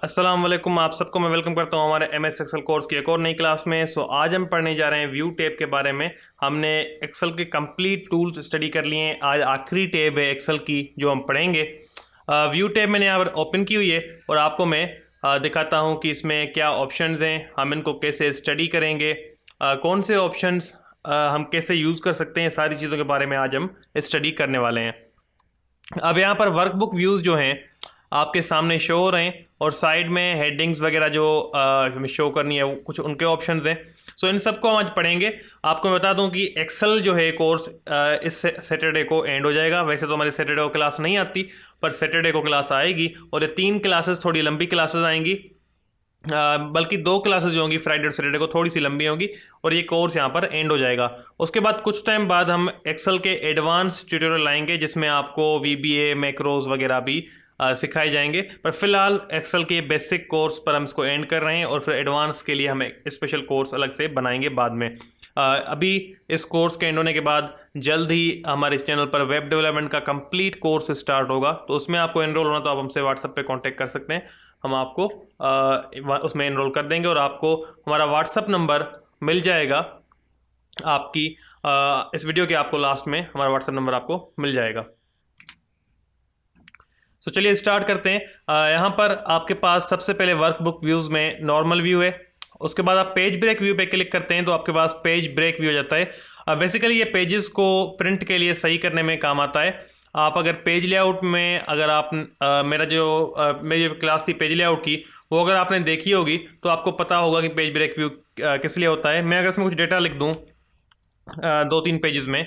अस्सलाम वालेकुम, आप सबको मैं वेलकम करता हूं हमारे MS एक्सेल कोर्स की एक और नई क्लास में। आज हम पढ़ने जा रहे हैं व्यू टैब के बारे में। हमने एक्सेल के कंप्लीट टूल्स स्टडी कर लिए हैं। आज आखिरी टैब है एक्सेल की जो हम पढ़ेंगे। व्यू टैब मैंने यहाँ पर ओपन की हुई है और आपको मैं दिखाता हूँ कि इसमें क्या ऑप्शंस हैं, हम इनको कैसे स्टडी करेंगे, कौन से ऑप्शंस हम कैसे यूज़ कर सकते हैं, सारी चीज़ों के बारे में आज हम स्टडी करने वाले हैं। अब यहाँ पर वर्कबुक व्यूज़ जो हैं आपके सामने शो हो रहे हैं और साइड में हेडिंग्स वगैरह जो शो करनी है वो कुछ उनके ऑप्शंस हैं। सो इन सबको हम आज पढ़ेंगे। आपको मैं बता दूं कि एक्सेल जो है कोर्स इस सैटरडे को एंड हो जाएगा। वैसे तो हमारी सैटरडे को क्लास नहीं आती, पर सैटरडे को क्लास आएगी और ये 3 क्लासेस थोड़ी लंबी क्लासेस आएंगी, बल्कि 2 क्लासेस जो होंगी फ्राइडे और सैटरडे को थोड़ी सी लंबी होंगी और ये कोर्स यहाँ पर एंड हो जाएगा। उसके बाद कुछ टाइम बाद हम एक्सेल के एडवांस ट्यूटोरियल लाएंगे जिसमें आपको VBA मैक्रोज वगैरह भी सिखाए जाएंगे। पर फिलहाल एक्सेल के बेसिक कोर्स पर हम इसको एंड कर रहे हैं और फिर एडवांस के लिए हम एक स्पेशल कोर्स अलग से बनाएंगे बाद में। अभी इस कोर्स के एंड होने के बाद जल्द ही हमारे इस चैनल पर वेब डेवलपमेंट का कंप्लीट कोर्स स्टार्ट होगा, तो उसमें आपको एनरोल होना तो आप हमसे व्हाट्सएप पे कांटेक्ट कर सकते हैं। हम आपको उसमें एनरोल कर देंगे और आपको हमारा व्हाट्सएप नंबर मिल जाएगा। आपकी इस वीडियो के आपको लास्ट में हमारा व्हाट्सएप नंबर आपको मिल जाएगा। तो चलिए स्टार्ट करते हैं। यहाँ पर आपके पास सबसे पहले वर्कबुक व्यूज़ में नॉर्मल व्यू है। उसके बाद आप पेज ब्रेक व्यू पे क्लिक करते हैं तो आपके पास पेज ब्रेक व्यू हो जाता है। बेसिकली ये पेजेस को प्रिंट के लिए सही करने में काम आता है। आप अगर पेज लेआउट में अगर आप मेरी क्लास थी पेज लेआउट की, वो अगर आपने देखी होगी तो आपको पता होगा कि पेज ब्रेक व्यू किस लिए होता है। मैं अगर इसमें कुछ डेटा लिख दूँ 2-3 पेजेस में,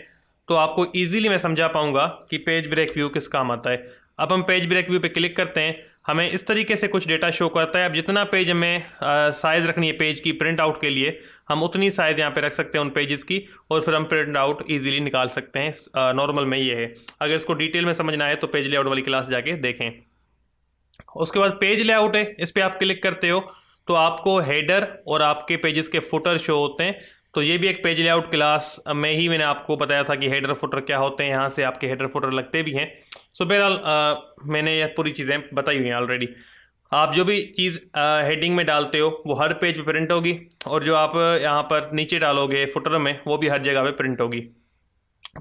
तो आपको ईजिली मैं समझा पाऊँगा कि पेज ब्रेक व्यू किस काम आता है। अब हम पेज ब्रेक व्यू पे क्लिक करते हैं, हमें इस तरीके से कुछ डेटा शो करता है। अब जितना पेज हमें साइज़ रखनी है पेज की प्रिंट आउट के लिए, हम उतनी साइज़ यहाँ पे रख सकते हैं उन पेजेस की और फिर हम प्रिंट आउट ईजिली निकाल सकते हैं। नॉर्मल में ये है। अगर इसको डिटेल में समझना है तो पेज लेआउट वाली क्लास जाके देखें। उसके बाद पेज लेआउट है, इस पर आप क्लिक करते हो तो आपको हेडर और आपके पेजेस के फुटर शो होते हैं। तो ये भी एक पेज लेआउट क्लास में ही मैंने आपको बताया था कि हेडर फुटर क्या होते हैं, यहाँ से आपके हेडर फुटर लगते भी हैं। सो बहरहाल मैंने ये पूरी चीज़ें बताई हुई हैं ऑलरेडी। आप जो भी चीज़ हेडिंग में डालते हो वो हर पेज पे प्रिंट होगी और जो आप यहाँ पर नीचे डालोगे फुटर में वो भी हर जगह पे प्रिंट होगी।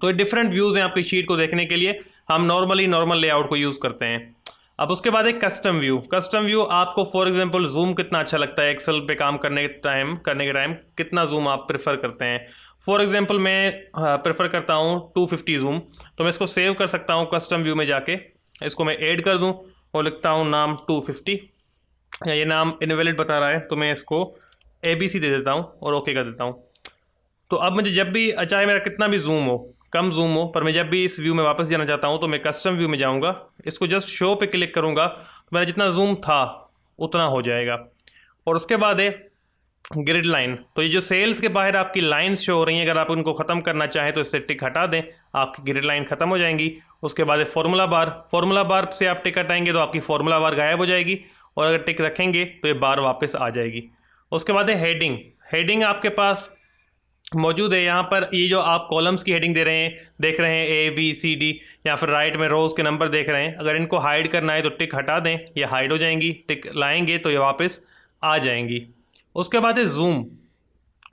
तो ये डिफरेंट व्यूज़ हैं आपकी शीट को देखने के लिए। हम नॉर्मल लेआउट को यूज़ करते हैं। अब उसके बाद एक कस्टम व्यू। कस्टम व्यू आपको फॉर एग्जांपल जूम कितना अच्छा लगता है एक्सेल पे काम करने के टाइम कितना जूम आप प्रेफर करते हैं। फॉर एग्जांपल मैं प्रेफर करता हूँ 250 जूम, तो मैं इसको सेव कर सकता हूँ कस्टम व्यू में जाके। इसको मैं ऐड कर दूँ और लिखता हूँ नाम 250। ये नाम इनवैलिड बता रहा है तो मैं इसको ABC दे देता हूँ और ओके कर देता हूँ। तो अब मुझे जब भी चाहे मेरा कितना भी जूम हो, कम जूम हो, पर मैं जब भी इस व्यू में वापस जाना चाहता हूँ तो मैं कस्टम व्यू में जाऊँगा, इसको जस्ट शो पे क्लिक करूँगा तो मेरा जितना जूम था उतना हो जाएगा। और उसके बाद है ग्रिड लाइन। तो ये जो सेल्स के बाहर आपकी लाइंस शो हो रही हैं, अगर आप उनको ख़त्म करना चाहें तो इससे टिक हटा दें, आपकी ग्रिड लाइन ख़त्म हो जाएंगी। उसके बाद है फॉर्मूला बार। फॉर्मूला बार से आप टिक हटाएंगे तो आपकी फॉर्मूला बार गायब हो जाएगी और अगर टिक रखेंगे तो ये बार वापस आ जाएगी। उसके बाद है हेडिंग। हेडिंग आपके पास मौजूद है। यहाँ पर ये जो आप कॉलम्स की हेडिंग देख रहे हैं ABCD, या फिर राइट में रोज़ के नंबर देख रहे हैं, अगर इनको हाइड करना है तो टिक हटा दें, ये हाइड हो जाएंगी। टिक लाएंगे तो ये वापस आ जाएंगी। उसके बाद है जूम।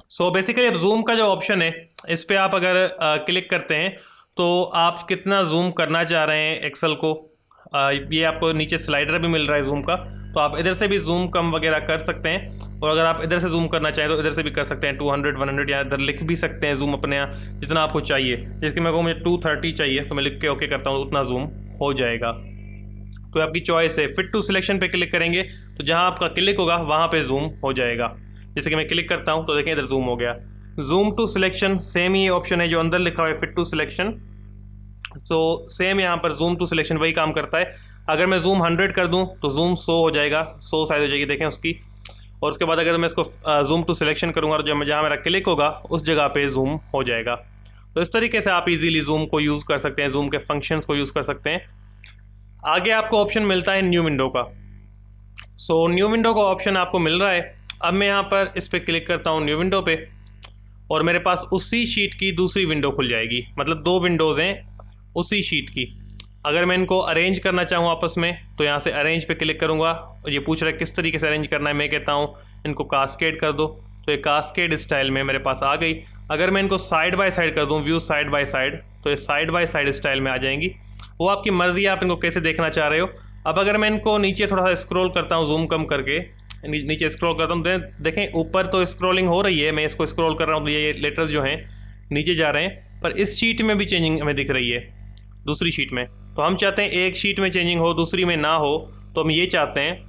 सो बेसिकली अब जूम का जो ऑप्शन है इस पर आप अगर क्लिक करते हैं तो आप कितना जूम करना चाह रहे हैं एक्सेल को, ये आपको नीचे स्लाइडर भी मिल रहा है जूम का, तो आप इधर से भी जूम कम वगैरह कर सकते हैं। और अगर आप इधर से जूम करना चाहें तो इधर से भी कर सकते हैं 200, 100, या इधर लिख भी सकते हैं जूम अपने यहाँ जितना आपको चाहिए। जैसे मैं कहूँ मुझे 230 चाहिए तो मैं लिख के ओके करता हूँ, उतना जूम हो जाएगा। तो आपकी चॉइस है। फिट टू सिलेक्शन पे क्लिक करेंगे तो जहाँ आपका क्लिक होगा वहाँ पे जूम हो जाएगा। जैसे कि मैं क्लिक करता हूँ तो देखें इधर जूम हो गया। जूम टू सिलेक्शन सेम ही ऑप्शन है जो अंदर लिखा हुआ है fit to selection. So same यहाँ पर जूम टू सिलेक्शन वही काम करता है। अगर मैं जूम 100 कर दूँ तो जूम 100 हो जाएगा, 100 साइज हो जाएगी देखें उसकी। और उसके बाद अगर मैं इसको जूम टू सिलेक्शन करूँगा तो जहाँ मेरा क्लिक होगा उस जगह पे जूम हो जाएगा। तो इस तरीके से आप इजीली जूम को यूज़ कर सकते हैं, जूम के फंक्शंस को यूज़ कर सकते हैं। आगे आपको ऑप्शन मिलता है न्यू विंडो का। सो न्यू विंडो का ऑप्शन आपको मिल रहा है। अब मैं यहाँ पर इस पर क्लिक करता हूँ न्यू विंडो पे और मेरे पास उसी शीट की दूसरी विंडो खुल जाएगी। मतलब 2 विंडोज़ हैं उसी शीट की। अगर मैं इनको अरेंज करना चाहूँ आपस में तो यहाँ से अरेंज पे क्लिक करूँगा और ये पूछ रहा है किस तरीके से अरेंज करना है। मैं कहता हूँ इनको कास्केड कर दो, तो ये कास्केड स्टाइल में मेरे पास आ गई। अगर मैं इनको साइड बाय साइड कर दूँ, व्यू साइड बाय साइड, तो ये साइड बाय साइड स्टाइल में आ जाएंगी। वो आपकी मर्ज़ी है आप इनको कैसे देखना चाह रहे हो। अब अगर मैं इनको नीचे थोड़ा सा स्क्रॉल करता हूँ, जूम कम करके नीचे स्क्रॉल करता हूँ, देखें ऊपर तो स्क्रॉलिंग हो रही है, मैं इसको स्क्रॉल कर रहा हूँ तो ये लेटर्स जो हैं नीचे जा रहे हैं, पर इस शीट में भी चेंजिंग हमें दिख रही है, दूसरी शीट में। तो हम चाहते हैं एक शीट में चेंजिंग हो, दूसरी में ना हो, तो हम ये चाहते हैं।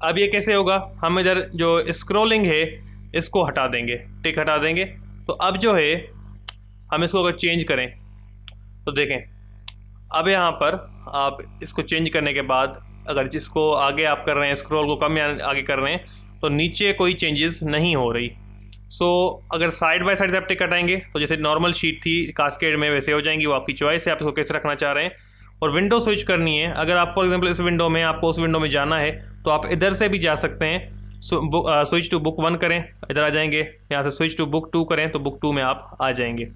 अब ये कैसे होगा, हम इधर जो स्क्रॉलिंग है इसको हटा देंगे, टिक हटा देंगे। तो अब जो है हम इसको अगर चेंज करें तो देखें, अब यहाँ पर आप इसको चेंज करने के बाद अगर जिसको आगे आप कर रहे हैं, स्क्रॉल को कम या आगे कर रहे हैं, तो नीचे कोई चेंजेस नहीं हो रही। सो अगर साइड बाय साइड से आप टिक हटाएंगे तो जैसे नॉर्मल शीट थी कास्केड में वैसे हो जाएंगी, वो आपकी चॉइस है आप इसको कैसे रखना चाह रहे हैं। और विंडो स्विच करनी है, अगर आप फॉर एग्जांपल इस विंडो में आपको उस विंडो में जाना है तो आप इधर से भी जा सकते हैं। स्विच टू बुक 1 करें, इधर आ जाएंगे, यहाँ से स्विच टू बुक 2 करें तो बुक 2 में आप आ जाएंगे।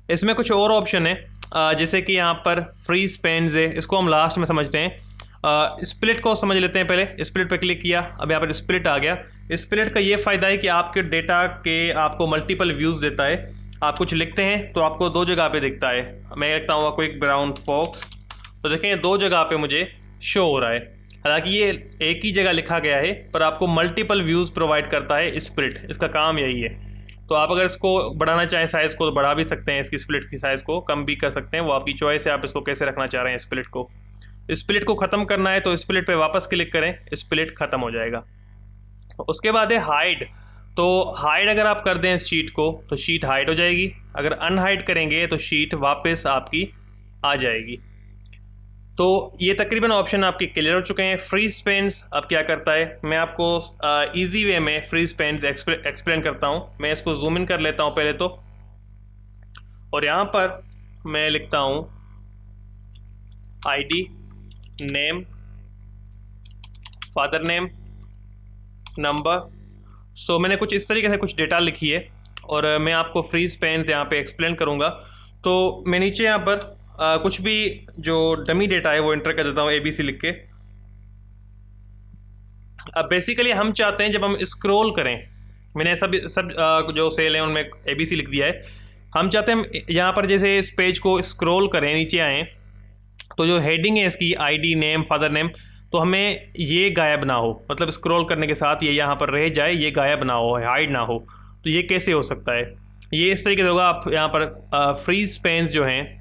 इसमें कुछ और ऑप्शन है, जैसे कि यहाँ पर फ्रीज पेन्स है, इसको हम लास्ट में समझते हैं। स्प्लिट को समझ लेते हैं पहले। स्प्लिट पे क्लिक किया, अब यहाँ पर स्प्लिट आ गया। स्प्लिट का ये फ़ायदा है कि आपके डेटा के आपको मल्टीपल व्यूज़ देता है। आप कुछ लिखते हैं तो आपको 2 जगह पे दिखता है। मैं लिखता हूँ क्विक ब्राउन फॉक्स, तो देखें 2 जगह पे मुझे शो हो रहा है। हालांकि ये एक ही जगह लिखा गया है पर आपको मल्टीपल व्यूज़ प्रोवाइड करता है स्प्लिट, इसका काम यही है। तो आप अगर इसको बढ़ाना चाहें साइज़ को तो बढ़ा भी सकते हैं, इसकी स्प्लिट की साइज़ को कम भी कर सकते हैं, वो आपकी चॉइस है आप इसको कैसे रखना चाह रहे हैं। स्प्लिट को ख़त्म करना है तो स्प्लिट पे वापस क्लिक करें, स्प्लिट ख़त्म हो जाएगा। उसके बाद है हाइड, तो हाइड अगर आप कर दें इस शीट को तो शीट हाइड हो जाएगी, अगर अनहाइड करेंगे तो शीट वापस आपकी आ जाएगी। तो ये तकरीबन ऑप्शन आपके क्लियर हो चुके हैं। फ्रीज पेन्स अब क्या करता है, मैं आपको इजी वे में फ्रीज पेन्स एक्सप्लेन करता हूँ। मैं इसको जूम इन कर लेता हूँ पहले तो, और यहाँ पर मैं लिखता हूँ ID, name, father name, number. So मैंने कुछ इस तरीके से कुछ डेटा लिखी है और मैं आपको फ्रीज पेन्स यहाँ पे एक्सप्लेन करूँगा। तो मैं नीचे यहाँ पर कुछ भी जो डमी डेटा है वो एंटर कर देता हूँ ABC लिख के। अब बेसिकली हम चाहते हैं जब हम स्क्रॉल करें, मैंने सब जो सेल हैं उनमें ABC लिख दिया है। हम चाहते हैं हम यहाँ पर जैसे इस पेज को स्क्रॉल करें, नीचे आएँ तो जो हेडिंग है इसकी आईडी, नेम, फादर नेम, तो हमें ये गायब ना हो, मतलब स्क्रॉल करने के साथ ये यहाँ पर रह जाए, ये गायब ना हो, हाइड ना हो। तो ये कैसे हो सकता है, ये इस तरीके से होगा। आप यहाँ पर फ्रीज पेन्स जो हैं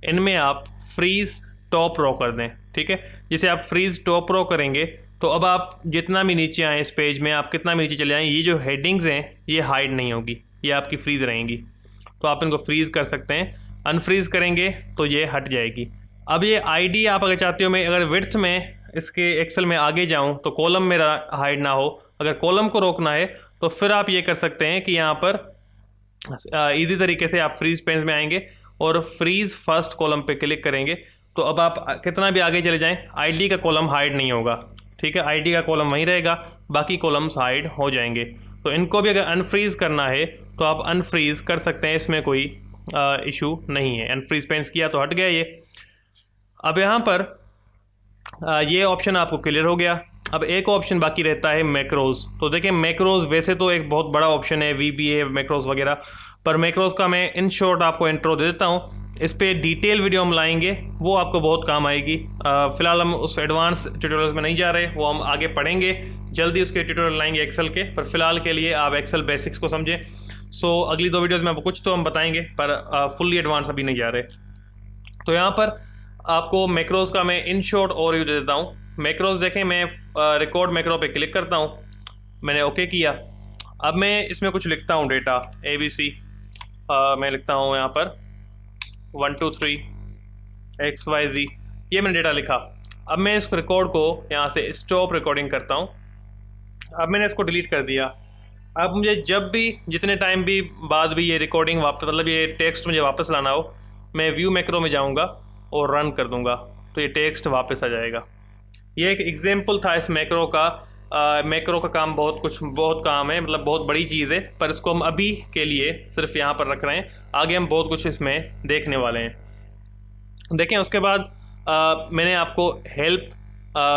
इनमें आप फ्रीज टॉप रो कर दें, ठीक है। जैसे आप फ्रीज टॉप रो करेंगे तो अब आप जितना भी नीचे आएँ इस पेज में, आप कितना भी नीचे चले आएँ, ये जो हेडिंग्स हैं ये हाइड नहीं होगी, ये आपकी फ्रीज रहेंगी। तो आप इनको फ्रीज कर सकते हैं, अनफ्रीज करेंगे तो ये हट जाएगी। अब ये आईडी आप अगर चाहते हो मैं अगर विड्थ में इसके एक्सेल में आगे जाऊं तो कॉलम मेरा हाइड ना हो, अगर कॉलम को रोकना है तो फिर आप ये कर सकते हैं कि यहाँ पर इजी तरीके से आप फ्रीज पेन्स में आएंगे और फ्रीज फर्स्ट कॉलम पे क्लिक करेंगे। तो अब आप कितना भी आगे चले जाएं आईडी का कॉलम हाइड नहीं होगा, ठीक है। आईडी का कॉलम वहीं रहेगा, बाकी कॉलम्स हाइड हो जाएंगे। तो इनको भी अगर अनफ्रीज करना है तो आप अनफ्रीज कर सकते हैं, इसमें कोई इशू नहीं है। अनफ्रीज पेन्स किया तो हट गया ये। अब यहाँ पर ये ऑप्शन आपको क्लियर हो गया। अब एक ऑप्शन बाकी रहता है मैक्रोज। तो देखिए मैक्रोज वैसे तो एक बहुत बड़ा ऑप्शन है, VBA मैक्रोज वगैरह, पर मैक्रोज का मैं इन शॉर्ट आपको इंट्रो दे देता हूँ। इस पर डिटेल वीडियो हम लाएंगे, वो आपको बहुत काम आएगी। फ़िलहाल हम उस एडवांस ट्यूटोरियल्स में नहीं जा रहे, वो हम आगे पढ़ेंगे, जल्दी उसके ट्यूटोरियल लाएंगे एक्सेल के। पर फिलहाल के लिए आप एक्सेल बेसिक्स को समझें। सो अगली 2 वीडियोज़ में आपको कुछ तो हम बताएंगे पर फुल्ली एडवांस अभी नहीं जा रहे। तो यहाँ पर आपको मैक्रोज का मैं इन शॉर्ट ओवरव्यू दे देता हूँ। मैक्रोज देखें, मैं रिकॉर्ड मैक्रो पे क्लिक करता हूँ, मैंने ओके किया। अब मैं इसमें कुछ लिखता हूँ डेटा ABC, मैं लिखता हूँ यहाँ पर 1 2 3 XYZ, ये मैंने डेटा लिखा। अब मैं इस रिकॉर्ड को यहाँ से स्टॉप रिकॉर्डिंग करता हूँ। अब मैंने इसको डिलीट कर दिया। अब मुझे जब भी जितने टाइम भी बाद भी ये रिकॉर्डिंग वापस, मतलब ये टेक्स्ट मुझे वापस लाना हो, मैं व्यू मैक्रो में जाऊँगा और रन कर दूंगा तो ये टेक्स्ट वापस आ जाएगा। ये एक एग्जाम्पल था इस मैक्रो का। मैक्रो का काम बहुत काम है, मतलब बहुत बड़ी चीज़ है, पर इसको हम अभी के लिए सिर्फ यहाँ पर रख रहे हैं, आगे हम बहुत कुछ इसमें देखने वाले हैं। देखें उसके बाद मैंने आपको हेल्प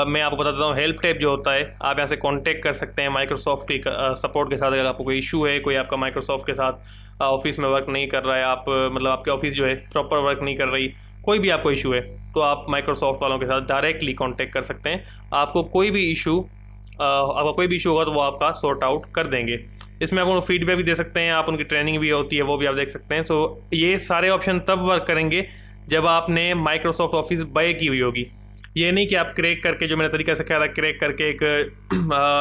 मैं आपको बता देता हूँ। हेल्प टैब जो होता है, आप यहाँ से कांटेक्ट कर सकते हैं माइक्रोसॉफ्ट की सपोर्ट के साथ। अगर आपको कोई इशू है, कोई आपका माइक्रोसॉफ्ट के साथ ऑफिस में वर्क नहीं कर रहा है, आप मतलब आपके ऑफिस जो है प्रॉपर वर्क नहीं कर रही, कोई भी आपको इशू है, तो आप माइक्रोसॉफ्ट वालों के साथ डायरेक्टली कांटेक्ट कर सकते हैं। आपको कोई भी इशू आपका कोई भी इशू होगा तो वो आपका सॉर्ट आउट कर देंगे। इसमें आप उनको फीडबैक भी दे सकते हैं, आप उनकी ट्रेनिंग भी होती है वो भी आप देख सकते हैं। सो ये सारे ऑप्शन तब वर्क करेंगे जब आपने माइक्रोसॉफ्ट ऑफिस बाय की हुई होगी। ये नहीं कि आप क्रैक करके, जो मैंने तरीका सिखाया था, क्रैक करके एक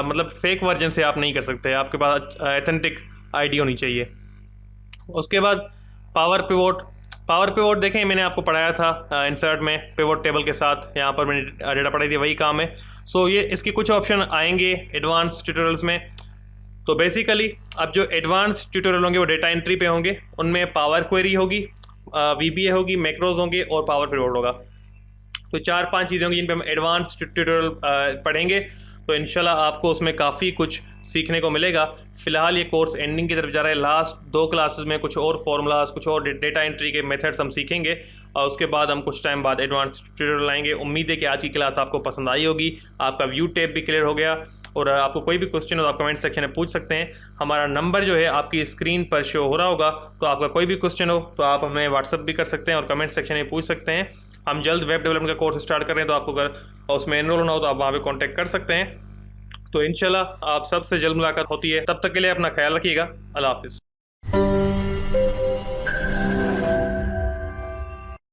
मतलब फेक वर्जन से आप नहीं कर सकते, आपके पास ऑथेंटिक आईडी होनी चाहिए। उसके बाद पावर पिवोट देखें, मैंने आपको पढ़ाया था इंसर्ट में पिवोट टेबल के साथ, यहाँ पर मैंने डेटा पढ़ाई थी, वही काम है। सो ये इसके कुछ ऑप्शन आएंगे एडवांस ट्यूटोरियल्स में। तो बेसिकली अब जो एडवांस ट्यूटोरियल होंगे वो डेटा एंट्री पे होंगे, उनमें पावर क्वेरी होगी, VBA होगी, मैक्रोज होंगे और पावर पिवोट होगा। तो 4-5 चीज़ें होंगी जिन पे हम एडवांस ट्यूटोरियल पढ़ेंगे। तो इंशाल्लाह आपको उसमें काफ़ी कुछ सीखने को मिलेगा। फ़िलहाल ये कोर्स एंडिंग की तरफ जा रहा है। लास्ट 2 क्लासेस में कुछ और फार्मूलाज, कुछ और डेटा एंट्री के मेथड्स हम सीखेंगे और उसके बाद हम कुछ टाइम बाद एडवांस ट्यूटोरियल लाएंगे। उम्मीद है कि आज की क्लास आपको पसंद आई होगी। आपका व्यू टैब भी क्लियर हो गया, और आपको कोई भी क्वेश्चन हो तो आप कमेंट सेक्शन में पूछ सकते हैं। हमारा नंबर जो है आपकी स्क्रीन पर शो हो रहा होगा, तो आपका कोई भी क्वेश्चन हो तो आप हमें व्हाट्सअप भी कर सकते हैं और कमेंट सेक्शन में पूछ सकते हैं। हम जल्द वेब डेवलपमेंट का कोर्स स्टार्ट कर रहे हैं, तो आपको अगर उसमें एनरोल होना हो तो आप वहाँ पे कांटेक्ट कर सकते हैं। तो इंशाल्लाह आप सबसे जल्द मुलाकात होती है। तब तक के लिए अपना ख्याल रखिएगा। अल्लाह हाफिज़।